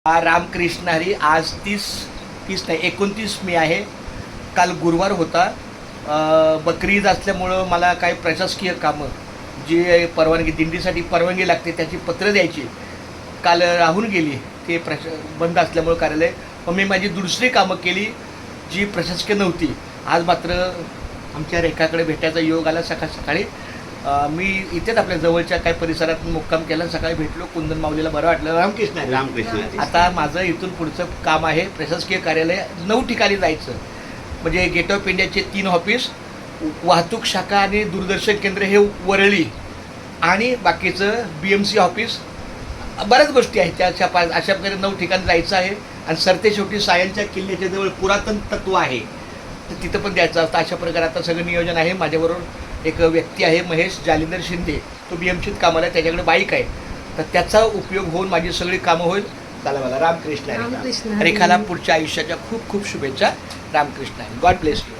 रामकृष्ण हरी. आज 30 नाही 29 मे आहे. काल गुरुवार होता. बकरी ईद असल्यामुळं मला काही प्रशासकीय कामं जी परवानगी दिंडीसाठी परवानगी लागते त्याची पत्र द्यायची काल राहून गेली. ते बंद असल्यामुळं कार्यालय. मग मी माझी दुसरी कामं केली जी प्रशासकीय नव्हती. आज मात्र आमच्या रेखाकडे भेटायचा योग आला. सकाळी मी इथेच आपल्या जवळच्या काही परिसरात मुक्काम केला. सकाळी भेटलो. कुंदन माऊलीला बरं वाटलं. रामकृष्ण. आता माझं इथून पुढचं काम आहे प्रशासकीय कार्यालय 9 ठिकाणी जायचं. म्हणजे गेट ऑफ इंडियाचे 3 ऑफिस, वाहतूक शाखा आणि दूरदर्शन केंद्र हे वरळी, आणि बाकीचं BMC ऑफिस. बऱ्याच गोष्टी आहेत त्या अशा प्रकारे 9 ठिकाणी जायचं आहे. आणि सरते शेवटी सायलच्या किल्ल्याच्या जवळ पुरातन तत्व आहे तर तिथं पण द्यायचं असतं. अशा प्रकारे आता सगळं नियोजन आहे. माझ्याबरोबर एक व्यक्ती आहे महेश जालिंदर शिंदे. तो BMCत कामाला आहे. त्याच्याकडे बाईक आहे तर त्याचा उपयोग होऊन माझी सगळी कामं होईल. चला मला रामकृष्ण. रेखाला पुढच्या आयुष्याच्या खूप खूप शुभेच्छा. रामकृष्ण. God bless you.